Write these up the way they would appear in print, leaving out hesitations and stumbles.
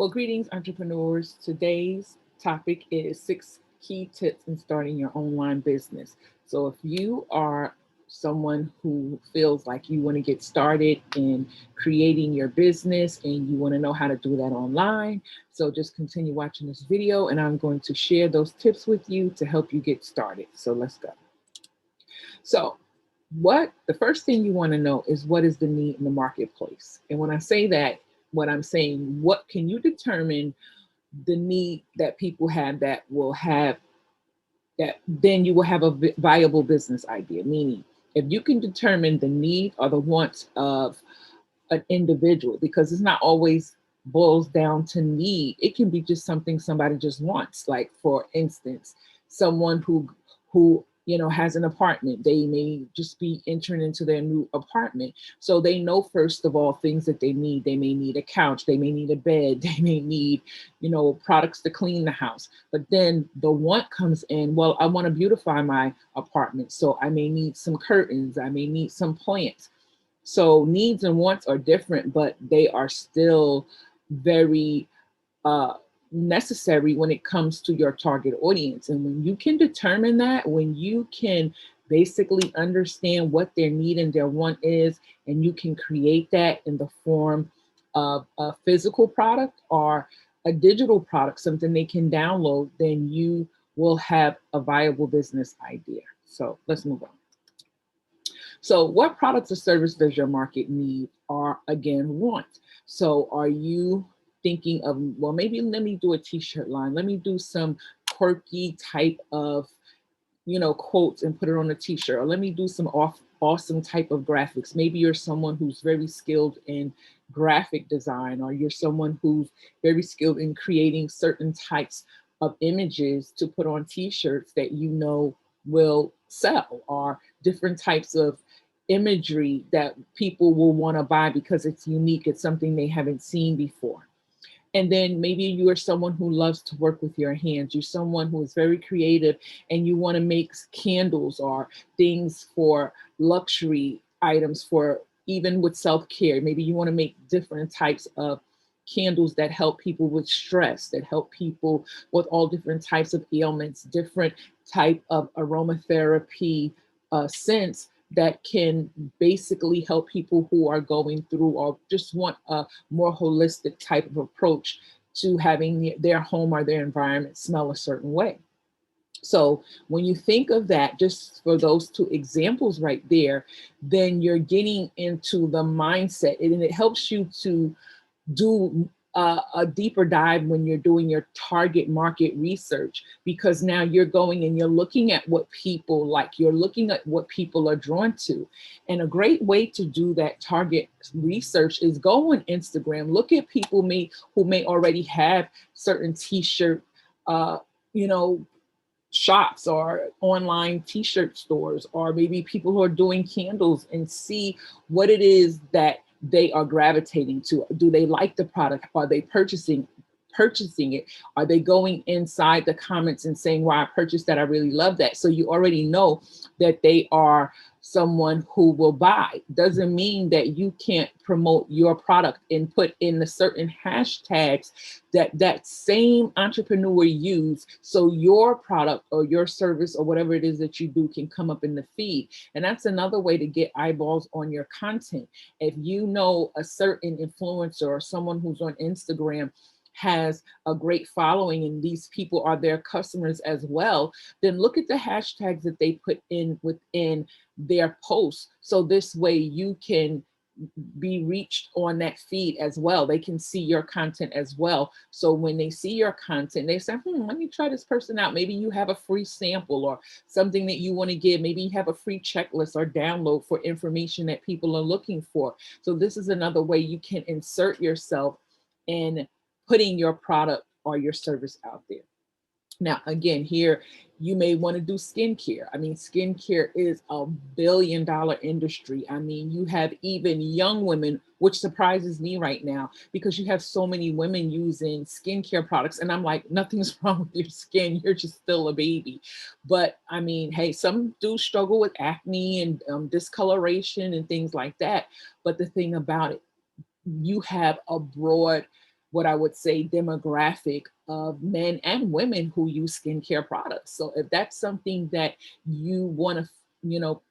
Well, greetings, entrepreneurs. Today's topic is 6 key tips in starting your online business. So, if you are someone who feels like you want to get started in creating your business and you want to know how to do that online, so just continue watching this video and I'm going to share those tips with you to help you get started. So, let's go. So, what the first thing you want to know is what is the need in the marketplace? And when I say that, what I'm saying, what can you determine the need that people have that will have that then you will have a viable business idea. Meaning, if you can determine the need or the wants of an individual, because it's not always boils down to need. It can be just something somebody just wants. Like for instance, someone who has an apartment. They may just be entering into their new apartment. So they know first of all things that they need. They may need a couch, they may need a bed, they may need, products to clean the house. But then the want comes in, well, I want to beautify my apartment. So I may need some curtains, I may need some plants. So needs and wants are different, but they are still very uh, necessary when it comes to your target audience. And when you can determine that, when you can basically understand what their need and their want is, and you can create that in the form of a physical product or a digital product, something they can download, then you will have a viable business idea. So let's move on. So what products or service does your market need or again want? So are you thinking of, well, maybe let me do a t-shirt line. Let me do some quirky type of, quotes and put it on a t-shirt, or let me do some awesome type of graphics. Maybe you're someone who's very skilled in graphic design, or you're someone who's very skilled in creating certain types of images to put on t-shirts that will sell, or different types of imagery that people will want to buy because it's unique. It's something they haven't seen before. And then maybe you are someone who loves to work with your hands. You're someone who is very creative and you want to make candles or things for luxury items, for even with self-care. Maybe you want to make different types of candles that help people with stress, that help people with all different types of ailments, different type of aromatherapy scents that can basically help people who are going through or just want a more holistic type of approach to having their home or their environment smell a certain way. So when you think of that, just for those two examples right there, then you're getting into the mindset, and it helps you to do a deeper dive when you're doing your target market research, because now you're going and you're looking at what people like, you're looking at what people are drawn to. And a great way to do that target research is go on Instagram, look at people who may already have certain t-shirt shops or online t-shirt stores, or maybe people who are doing candles, and see what it is that they are gravitating to. Do they like the product? Are they purchasing it? Are they going inside the comments and saying, wow, I purchased that, I really love that? So you already know that they are someone who will buy. Doesn't mean that you can't promote your product and put in the certain hashtags that same entrepreneur used, so your product or your service or whatever it is that you do can come up in the feed. And that's another way to get eyeballs on your content. If you know a certain influencer or someone who's on Instagram has a great following and these people are their customers as well, then look at the hashtags that they put in within their posts. So this way you can be reached on that feed as well. They can see your content as well. So when they see your content, they say, let me try this person out. Maybe you have a free sample or something that you want to give. Maybe you have a free checklist or download for information that people are looking for. So this is another way you can insert yourself in putting your product or your service out there. Now, again, here, you may want to do skincare. I mean, skincare is a billion-dollar industry. I mean, you have even young women, which surprises me right now, because you have so many women using skincare products. And I'm like, nothing's wrong with your skin. You're just still a baby. But I mean, hey, some do struggle with acne and discoloration and things like that. But the thing about it, you have a broad what I would say demographic of men and women who use skincare products. So if that's something that you want to, you know,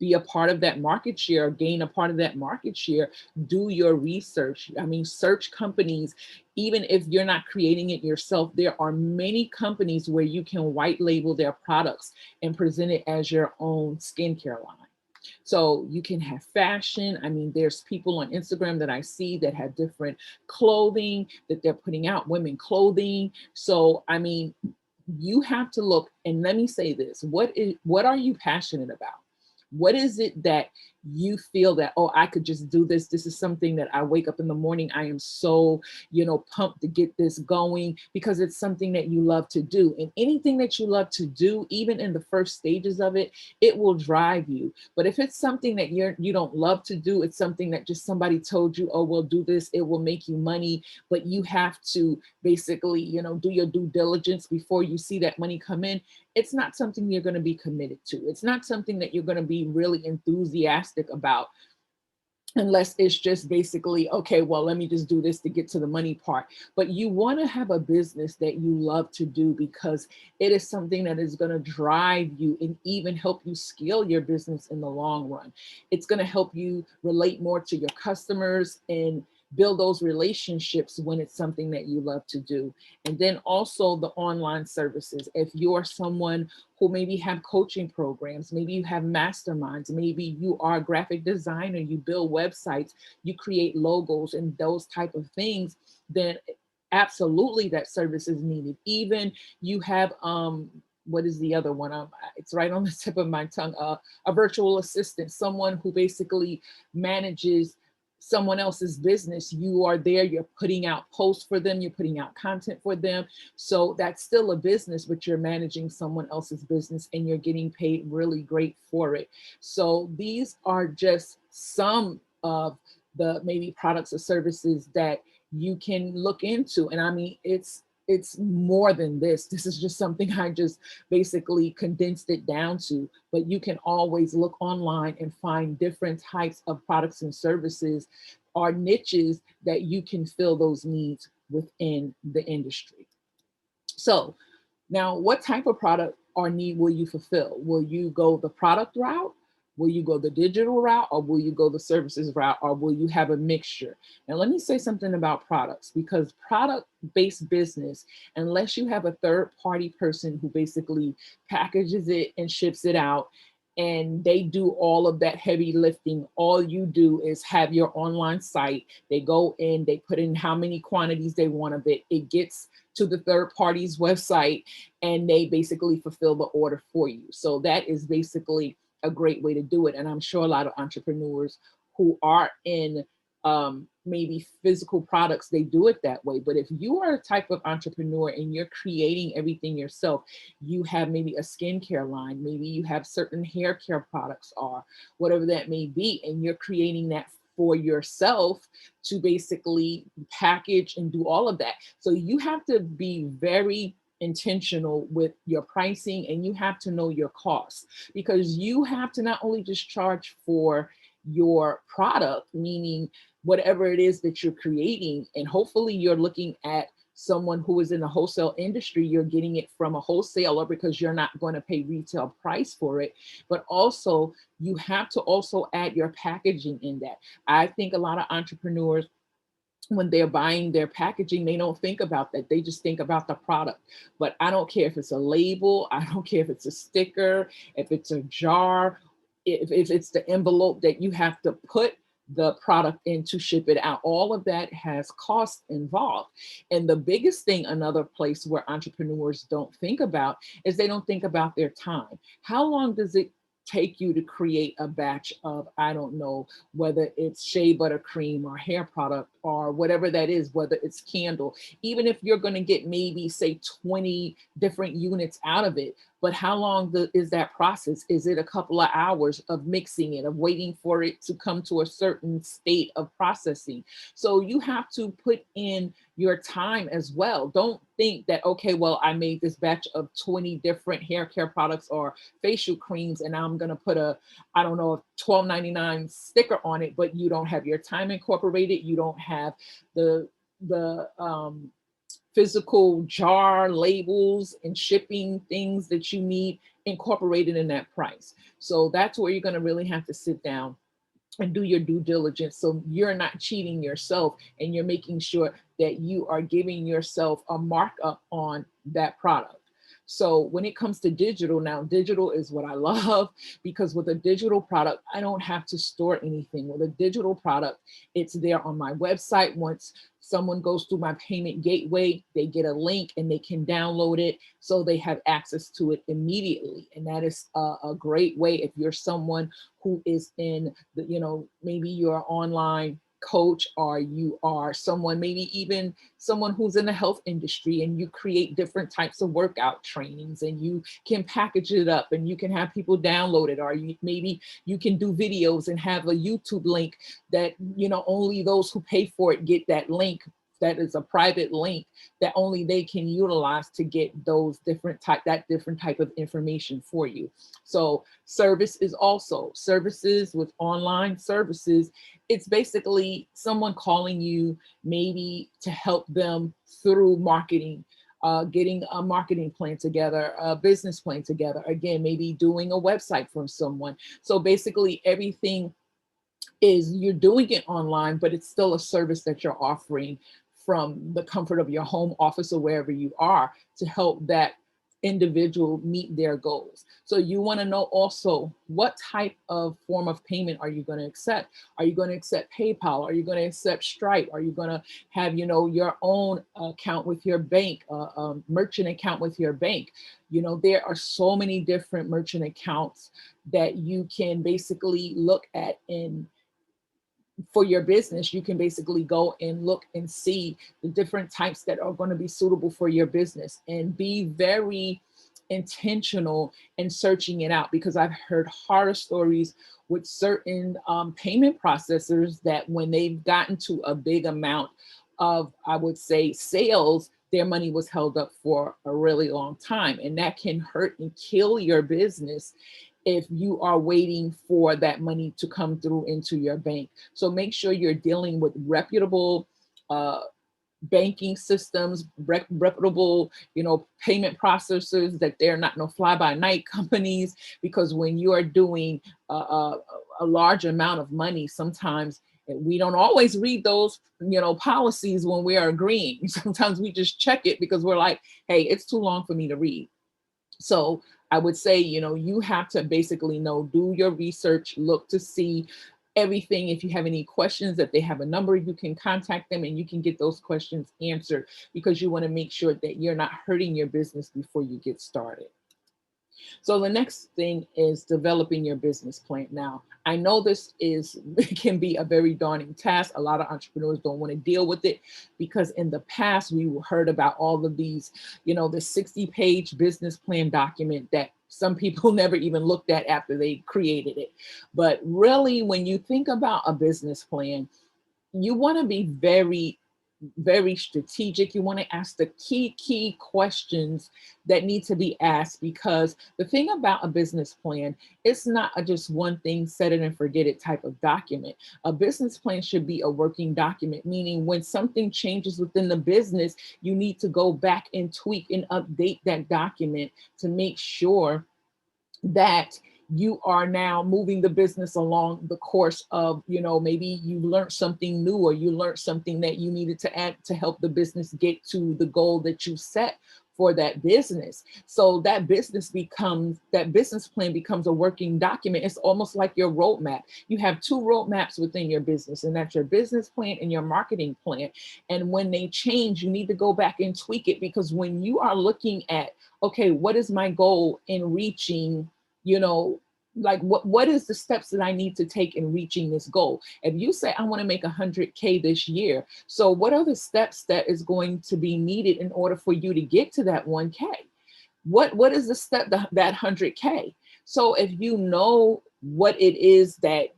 be a part of that market share, gain a part of that market share, do your research. I mean, search companies, even if you're not creating it yourself, there are many companies where you can white label their products and present it as your own skincare line. So you can have fashion. I mean, there's people on Instagram that I see that have different clothing that they're putting out, women clothing. So, I mean, you have to look, and let me say this, what are you passionate about? What is it that you feel that, oh, I could just do this? This is something that I wake up in the morning, I am so, pumped to get this going, because it's something that you love to do. And anything that you love to do, even in the first stages of it, it will drive you. But if it's something that you don't love to do, it's something that just somebody told you, oh, well, do this, it will make you money, but you have to basically, do your due diligence before you see that money come in, it's not something you're going to be committed to. It's not something that you're going to be really enthusiastic about, unless it's just basically, okay, well, let me just do this to get to the money part. But you want to have a business that you love to do, because it is something that is going to drive you and even help you scale your business in the long run. It's going to help you relate more to your customers and build those relationships when it's something that you love to do. And then also the online services. If you're someone who maybe have coaching programs, maybe you have masterminds, maybe you are a graphic designer, you build websites, you create logos and those type of things, then absolutely that service is needed. Even you have what is the other one? It's right on the tip of my tongue. A virtual assistant, someone who basically manages someone else's business. You are there, you're putting out posts for them, you're putting out content for them. So that's still a business, but you're managing someone else's business and you're getting paid really great for it. So these are just some of the maybe products or services that you can look into. And I mean, it's more than this. This is just something I just basically condensed it down to, but you can always look online and find different types of products and services or niches that you can fill those needs within the industry. So now, what type of product or need will you fulfill? Will you go the product route? Will you go the digital route, or will you go the services route, or will you have a mixture? Now, let me say something about products, because product-based business, unless you have a third-party person who basically packages it and ships it out, and they do all of that heavy lifting, all you do is have your online site. They go in, they put in how many quantities they want of it. It gets to the third party's website, and they basically fulfill the order for you. So that is basically a great way to do it. And I'm sure a lot of entrepreneurs who are in maybe physical products, they do it that way. But if you are a type of entrepreneur and you're creating everything yourself, you have maybe a skincare line, maybe you have certain hair care products or whatever that may be, and you're creating that for yourself to basically package and do all of that. So you have to be very intentional with your pricing, and you have to know your costs, because you have to not only just charge for your product, meaning whatever it is that you're creating, and hopefully you're looking at someone who is in the wholesale industry, you're getting it from a wholesaler because you're not going to pay retail price for it. But also you have to also add your packaging in that. I think a lot of entrepreneurs, when they're buying their packaging, they don't think about that. They just think about the product. But I don't care if it's a label, I don't care if it's a sticker, if it's a jar, if it's the envelope that you have to put the product in to ship it out. All of that has cost involved. And the biggest thing, another place where entrepreneurs don't think about, is they don't think about their time. How long does it take you to create a batch of, I don't know, whether it's shea butter cream or hair product or whatever that is, whether it's candle, even if you're going to get maybe say 20 different units out of it, but how long is that process? Is it a couple of hours of mixing it, of waiting for it to come to a certain state of processing? So you have to put in your time as well. Don't think that, okay, well, I made this batch of 20 different hair care products or facial creams, and I'm going to put a, I don't know, a $12.99 sticker on it, but you don't have your time incorporated. You don't have the the physical jar labels and shipping things that you need incorporated in that price. So that's where you're going to really have to sit down and do your due diligence, so you're not cheating yourself and you're making sure that you are giving yourself a markup on that product. So when it comes to digital, now digital is what I love, because with a digital product, I don't have to store anything. With a digital product, it's there on my website. Once someone goes through my payment gateway, they get a link and they can download it, so they have access to it immediately. And that is a great way if you're someone who is in the, maybe you're an online coach, or you are someone, maybe even someone who's in the health industry, and you create different types of workout trainings and you can package it up and you can have people download it, or maybe you can do videos and have a YouTube link that, only those who pay for it get that link. That is a private link that only they can utilize to get those different type of information for you. So service is also services. With online services, it's basically someone calling you maybe to help them through marketing, getting a marketing plan together, a business plan together. Again, maybe doing a website for someone. So basically everything is, you're doing it online, but it's still a service that you're offering from the comfort of your home office or wherever you are, to help that individual meet their goals. So you want to know also, what type of form of payment are you going to accept? Are you going to accept PayPal? Are you going to accept Stripe? Are you going to have, your own account with your bank, merchant account with your bank? There are so many different merchant accounts that you can basically look at, and for your business, you can basically go and look and see the different types that are going to be suitable for your business, and be very intentional in searching it out, because I've heard horror stories with certain payment processors that when they've gotten to a big amount of, I would say, sales, their money was held up for a really long time. And that can hurt and kill your business if you are waiting for that money to come through into your bank. So make sure you're dealing with reputable banking systems, reputable, payment processors, that they're not no fly-by-night companies, because when you are doing a large amount of money, sometimes we don't always read those, policies when we are agreeing. Sometimes we just check it because we're like, hey, it's too long for me to read. So I would say, you have to basically do your research, look to see everything. If you have any questions, that they have a number, you can contact them and you can get those questions answered, because you want to make sure that you're not hurting your business before you get started. So the next thing is developing your business plan. Now, I know this can be a very daunting task. A lot of entrepreneurs don't want to deal with it, because in the past we heard about all of these, the 60-page business plan document that some people never even looked at after they created it. But really, when you think about a business plan, you want to be very, very strategic. You want to ask the key questions that need to be asked, because the thing about a business plan, it's not just one thing, set it and forget it type of document. A business plan should be a working document, meaning when something changes within the business, you need to go back and tweak and update that document to make sure that you are now moving the business along the course of, maybe you learned something new, or you learned something that you needed to add to help the business get to the goal that you set for that business. So that business plan becomes a working document. It's almost like your roadmap. You have two roadmaps within your business, and that's your business plan and your marketing plan. And when they change, you need to go back and tweak it, because when you are looking at, okay, what is my goal in reaching, like what is the steps that I need to take in reaching this goal? If you say, I want to make 100K this year, so what are the steps that is going to be needed in order for you to get to that 1K? What is the step that 100K? So if you know what it is that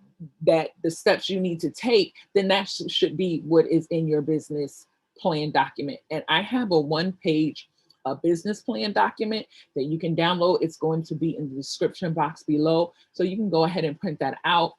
the steps you need to take, then that should be what is in your business plan document. And I have a 1-page business plan document that you can download. It's going to be in the description box below. So you can go ahead and print that out.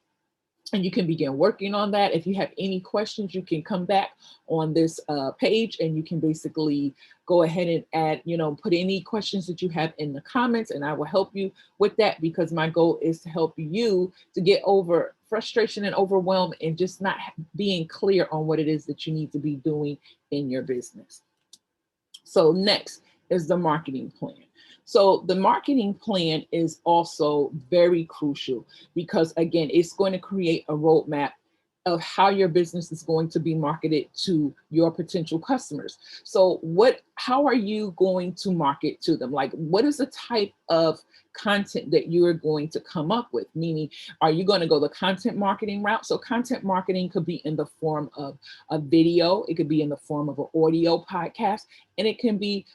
and you can begin working on that. If you have any questions, you can come back on this page, and you can basically go ahead and add, put any questions that you have in the comments, and I will help you with that, because my goal is to help you to get over frustration and overwhelm and just not being clear on what it is that you need to be doing in your business. So next is the marketing plan. So the marketing plan is also very crucial, because again, it's going to create a roadmap of how your business is going to be marketed to your potential customers. So how are you going to market to them? Like, what is the type of content that you are going to come up with? Meaning, are you going to go the content marketing route? So content marketing could be in the form of a video, it could be in the form of an audio podcast, and it can be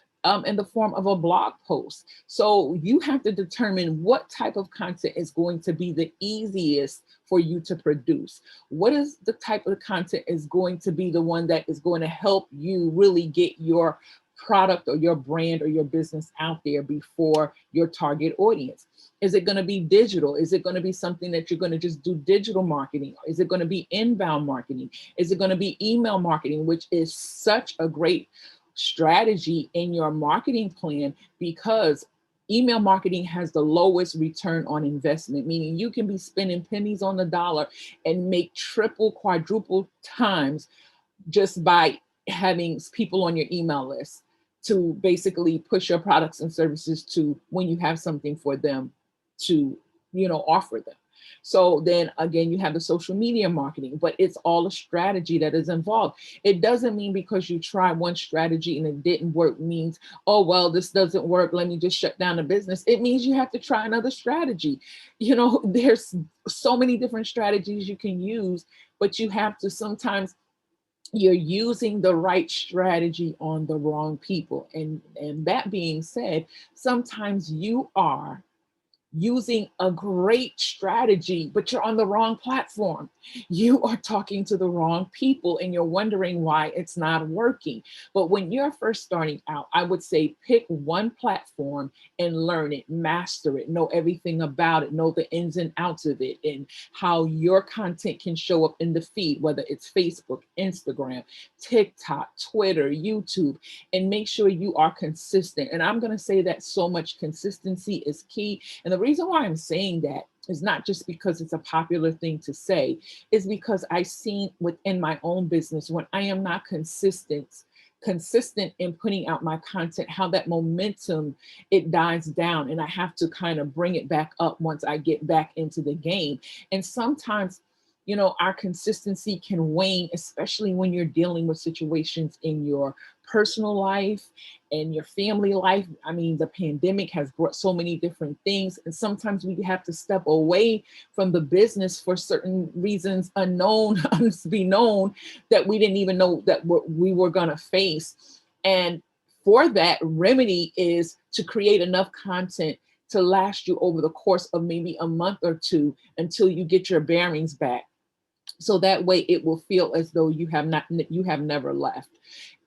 in the form of a blog post. So you have to determine what type of content is going to be the easiest for you to produce. What is the type of content is going to be the one that is going to help you really get your product or your brand or your business out there before your target audience? Is it going to be digital? Is it going to be something that you're going to just do digital marketing? Is it going to be inbound marketing? Is it going to be email marketing, which is such a great strategy in your marketing plan, because email marketing has the lowest return on investment, meaning you can be spending pennies on the dollar and make triple, quadruple times just by having people on your email list to basically push your products and services to when you have something for them to, offer them. So then again, you have the social media marketing, but it's all a strategy that is involved. It doesn't mean because you try one strategy and it didn't work means, oh, well, this doesn't work, let me just shut down the business. It means you have to try another strategy. There's so many different strategies you can use, but you have to sometimes you're using the right strategy on the wrong people. And that being said, sometimes you are using a great strategy, but you're on the wrong platform. You are talking to the wrong people and you're wondering why it's not working. But when you're first starting out, I would say pick one platform and learn it, master it, know everything about it, know the ins and outs of it, and how your content can show up in the feed, whether it's Facebook, Instagram, TikTok, Twitter, YouTube, and make sure you are consistent. And I'm going to say that so much consistency is key. And the reason why I'm saying that is not just because it's a popular thing to say, is because I've seen within my own business, when I am not consistent in putting out my content, how that momentum, it dies down, and I have to kind of bring it back up once I get back into the game. And sometimes, our consistency can wane, especially when you're dealing with situations in your personal life and your family life. I mean, the pandemic has brought so many different things, and sometimes we have to step away from the business for certain reasons unknown, unbeknown, that we didn't even know that we were going to face. And for that, remedy is to create enough content to last you over the course of maybe a month or two until you get your bearings back. So that way it will feel as though you have never left.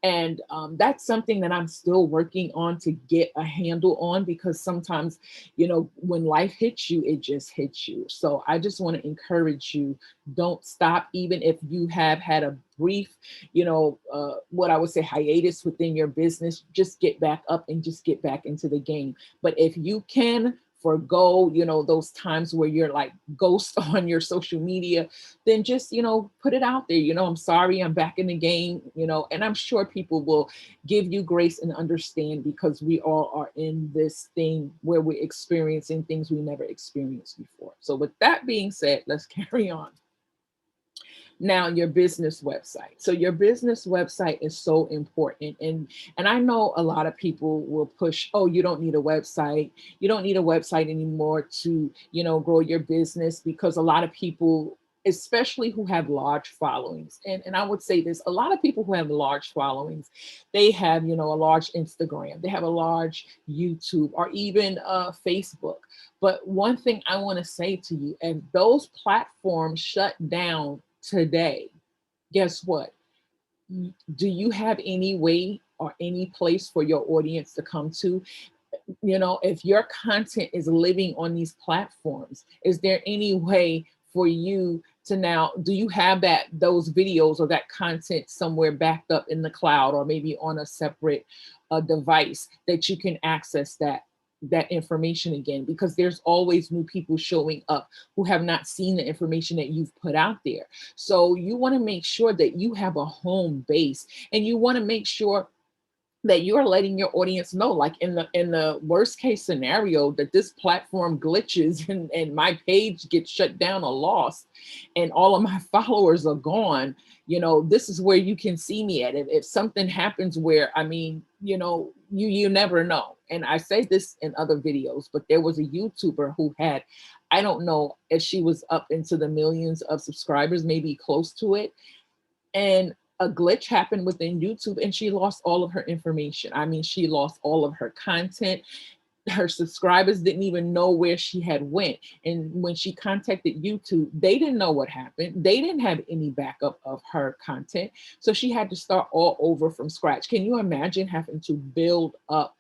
And that's something that I'm still working on to get a handle on, because sometimes, when life hits you, it just hits you. So I just want to encourage you, don't stop, even if you have had a brief, what I would say hiatus within your business, just get back up and just get back into the game. But if you can forgo, those times where you're like ghost on your social media, then just, put it out there. I'm sorry, I'm back in the game, and I'm sure people will give you grace and understand, because we all are in this thing where we're experiencing things we never experienced before. So with that being said, let's carry on. Now, your business website. So your business website is so important. And I know a lot of people will push, oh, you don't need a website. You don't need a website anymore to, grow your business, because a lot of people, especially who have large followings. And I would say this, a lot of people who have large followings, they have, a large Instagram, they have a large YouTube, or even Facebook. But one thing I want to say to you, if those platforms shut down today, guess what? Do you have any way or any place for your audience to come to? If your content is living on these platforms, is there any way for you to now, do you have those videos or that content somewhere backed up in the cloud, or maybe on a separate device that you can access that information again? Because there's always new people showing up who have not seen the information that you've put out there. So you want to make sure that you have a home base, and you want to make sure that you're letting your audience know, like in the worst case scenario, that this platform glitches and my page gets shut down or lost and all of my followers are gone. This is where you can see me at. If something happens where, I mean, you never know. And I say this in other videos, but there was a YouTuber who had, I don't know if she was up into the millions of subscribers, maybe close to it. And a glitch happened within YouTube and she lost all of her information. I mean, she lost all of her content. Her subscribers didn't even know where she had went. And when she contacted YouTube, they didn't know what happened. They didn't have any backup of her content. So she had to start all over from scratch. Can you imagine having to build up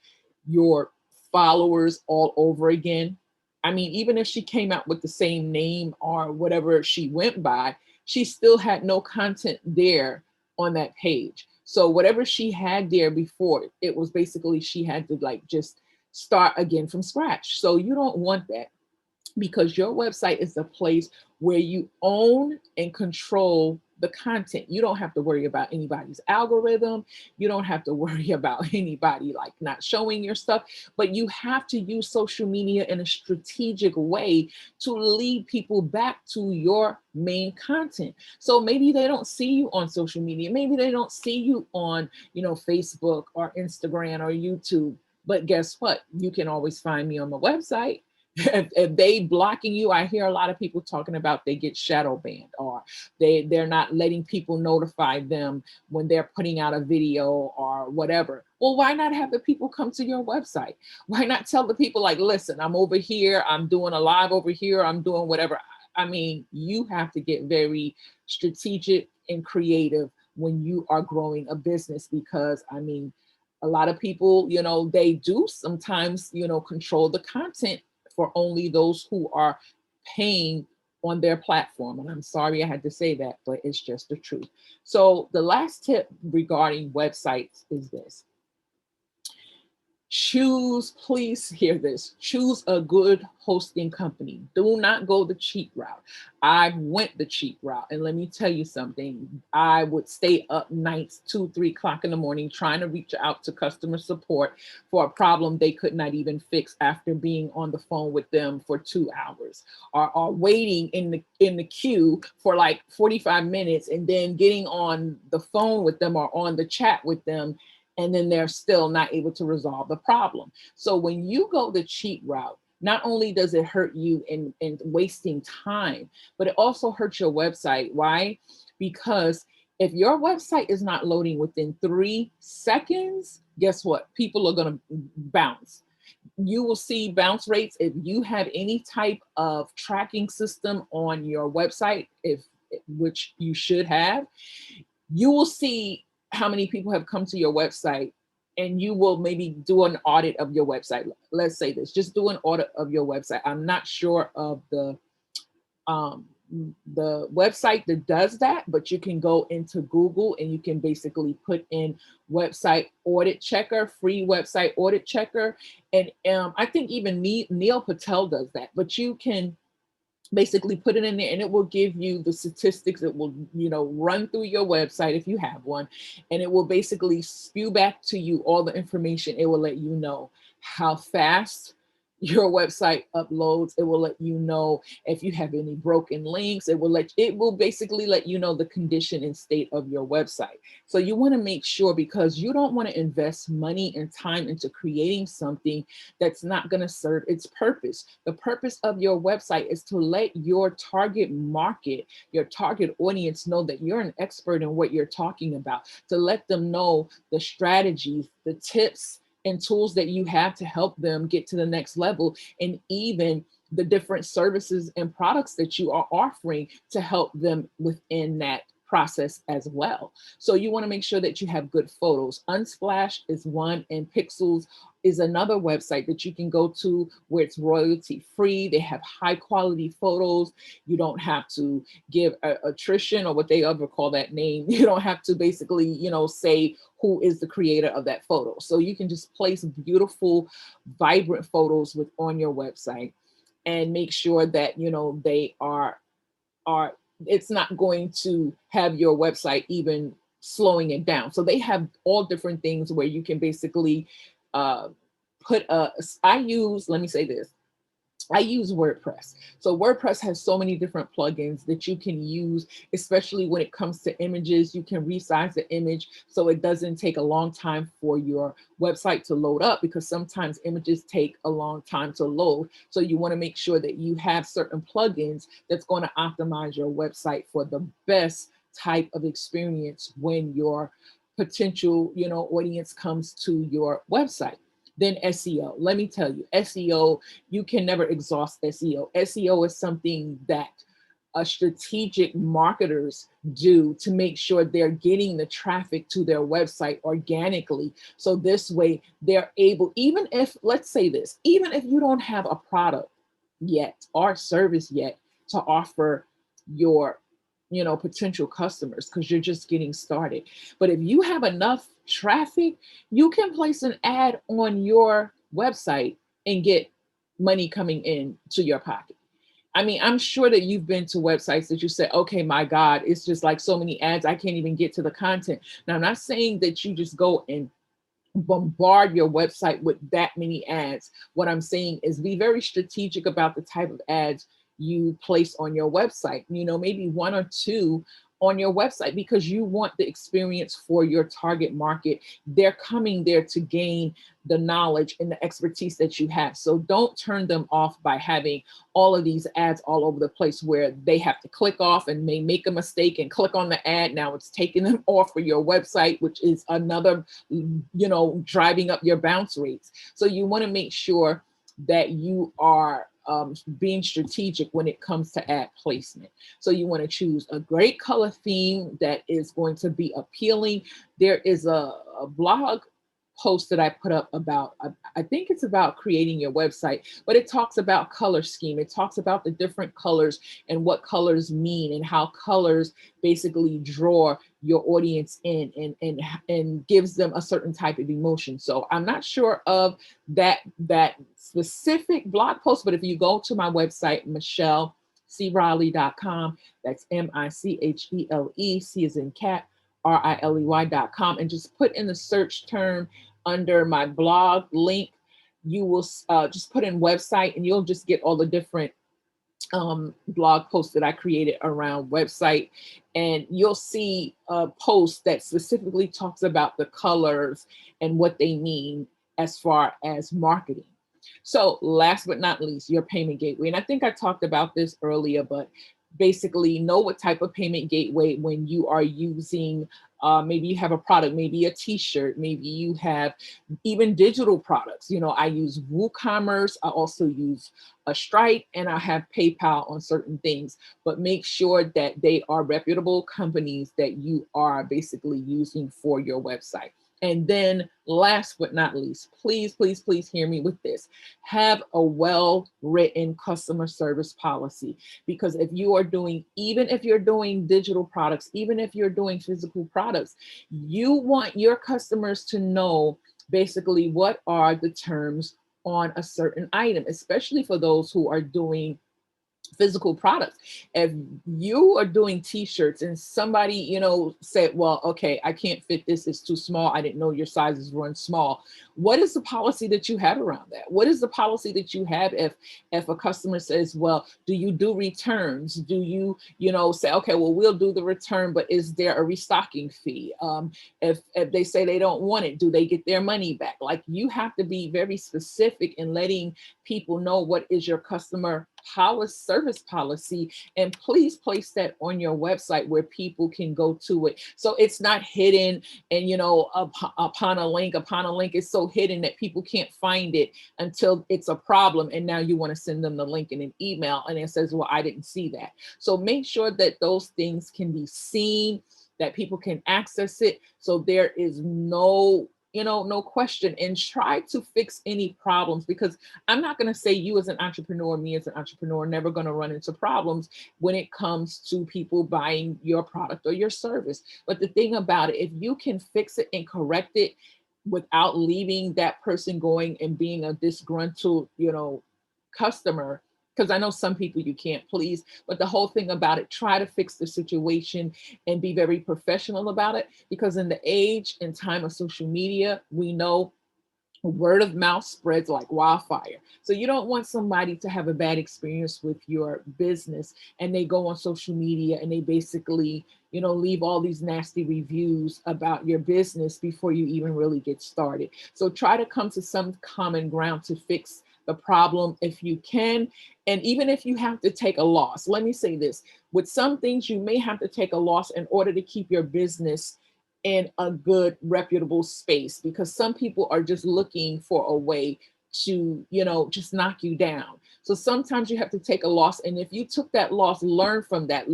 your followers all over again? I mean, even if she came out with the same name or whatever she went by, she still had no content there on that page. So whatever she had there before, it was basically she had to like just start again from scratch. So you don't want that, because your website is a place where you own and control the content. You don't have to worry about anybody's algorithm. You don't have to worry about anybody like not showing your stuff, but you have to use social media in a strategic way to lead people back to your main content. So maybe they don't see you on social media. Maybe they don't see you on, Facebook or Instagram or YouTube, but guess what? You can always find me on my website. If they blocking you, I hear a lot of people talking about they get shadow banned, or they're not letting people notify them when they're putting out a video or whatever. Well, why not have the people come to your website? Why not tell the people like, listen, I'm over here, I'm doing a live over here, I'm doing whatever. I mean, you have to get very strategic and creative when you are growing a business, because I mean, a lot of people, they do sometimes, control the content for only those who are paying on their platform. And I'm sorry I had to say that, but it's just the truth. So the last tip regarding websites is this. Please hear this, choose a good hosting company. Do not go the cheap route. I went the cheap route, and let me tell you something. I would stay up nights, 2, 3 o'clock in the morning, trying to reach out to customer support for a problem they could not even fix after being on the phone with them for 2 hours, or waiting in the queue for like 45 minutes and then getting on the phone with them or on the chat with them, and then they're still not able to resolve the problem. So when you go the cheap route, not only does it hurt you in wasting time, but it also hurts your website. Why? Because if your website is not loading within 3 seconds, guess what? People are going to bounce. You will see bounce rates. If you have any type of tracking system on your website, which you should have, you will see how many people have come to your website, and you will maybe do an audit of your website. Let's say this, just do an audit of your website. I'm not sure of the website that does that, but you can go into Google and you can basically put in website audit checker, free website audit checker. And I think even Neil Patel does that, but you can basically put it in there and it will give you the statistics. It will, run through your website if you have one, and it will basically spew back to you all the information. It will let you know how fast your website uploads. It will let you know if you have any broken links. It will basically let you know the condition and state of your website. So you want to make sure, because you don't want to invest money and time into creating something that's not going to serve its purpose. The purpose of your website is to let your target market, your target audience know that you're an expert in what you're talking about, to let them know the strategies, the tips, and tools that you have to help them get to the next level, and even the different services and products that you are offering to help them within that process as well. So you want to make sure that you have good photos. Unsplash is one, and pixels is another website that you can go to where it's royalty free. They have high quality photos. You don't have to give attrition, or what they ever call that name. You don't have to basically, say who is the creator of that photo. So you can just place beautiful, vibrant photos on your website, and make sure that, they are it's not going to have your website even slowing it down. So they have all different things where you can basically uh, let me say this, I use WordPress. So WordPress has so many different plugins that you can use, especially when it comes to images. You can resize the image so it doesn't take a long time for your website to load up, because sometimes images take a long time to load. So you want to make sure that you have certain plugins that's going to optimize your website for the best type of experience when your potential, audience comes to your website. Then SEO. Let me tell you, SEO, you can never exhaust SEO. SEO is something that strategic marketers do to make sure they're getting the traffic to their website organically. So this way they're able, even if, let's say this, even if you don't have a product yet or service yet to offer your potential customers, because you're just getting started. But if you have enough traffic, you can place an ad on your website and get money coming in to your pocket. I mean, I'm sure that you've been to websites that you say, okay, my God, it's just like so many ads, I can't even get to the content. Now, I'm not saying that you just go and bombard your website with that many ads. What I'm saying is be very strategic about the type of ads you place on your website, maybe one or two on your website, because you want the experience for your target market. They're coming there to gain the knowledge and the expertise that you have. So don't turn them off by having all of these ads all over the place where they have to click off and may make a mistake and click on the ad. Now it's taking them off for your website, which is another, driving up your bounce rates. So you want to make sure that you are being strategic when it comes to ad placement. So you want to choose a great color theme that is going to be appealing. There is a blog post that I put up about, I think it's about creating your website, but it talks about color scheme. It talks about the different colors and what colors mean, and how colors basically draw your audience in and gives them a certain type of emotion. So I'm not sure of that specific blog post, but if you go to my website, MichelleCRiley.com, that's MICHELE, C as in cat, RILEY.com, and just put in the search term under my blog link, you will just put in website, and you'll just get all the different blog posts that I created around website. And you'll see a post that specifically talks about the colors and what they mean as far as marketing. So last but not least, your payment gateway. And I think I talked about this earlier, but basically know what type of payment gateway when you are using, maybe you have a product, maybe a t-shirt, maybe you have even digital products. I use WooCommerce, I also use a Stripe, and I have PayPal on certain things, but make sure that they are reputable companies that you are basically using for your website. And then last but not least, please, please, please hear me with this. Have a well-written customer service policy, because if you are doing, even if you're doing digital products, even if you're doing physical products, you want your customers to know basically what are the terms on a certain item, especially for those who are doing physical products. If you are doing t-shirts and somebody, said, well, okay, I can't fit this, it's too small, I didn't know your sizes run small. What is the policy that you have around that? What is the policy that you have if a customer says, well, do you do returns? Do you, say, okay, well, we'll do the return, but is there a restocking fee? If they say they don't want it, do they get their money back? Like, you have to be very specific in letting people know what is your customer service policy, and please place that on your website where people can go to it. So it's not hidden and, upon a link, it's so hidden that people can't find it until it's a problem. And now you want to send them the link in an email and it says, well, I didn't see that. So make sure that those things can be seen, that people can access it. So there is no no question, and try to fix any problems, because I'm not going to say you as an entrepreneur, me as an entrepreneur, are never going to run into problems when it comes to people buying your product or your service. But the thing about it, if you can fix it and correct it without leaving that person going and being a disgruntled, customer, because I know some people you can't please, but the whole thing about it, try to fix the situation and be very professional about it. Because in the age and time of social media, we know word of mouth spreads like wildfire. So you don't want somebody to have a bad experience with your business and they go on social media and they basically, leave all these nasty reviews about your business before you even really get started. So try to come to some common ground to fix the problem if you can. And even if you have to take a loss, let me say this, with some things you may have to take a loss in order to keep your business in a good, reputable space, because some people are just looking for a way to, just knock you down. So sometimes you have to take a loss. And if you took that loss, learn from that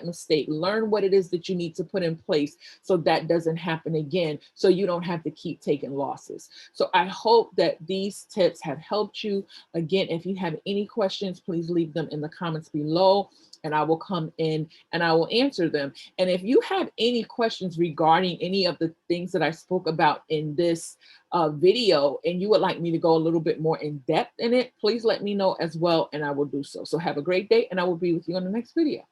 mistake, learn what it is that you need to put in place so that doesn't happen again, so you don't have to keep taking losses. So I hope that these tips have helped you. Again, if you have any questions, please leave them in the comments below and I will come in and I will answer them. And if you have any questions regarding any of the things that I spoke about in this video, and you would like me to go a little bit more in depth in it, please let me know as well, and I will do so. So have a great day, and I will be with you on the next video.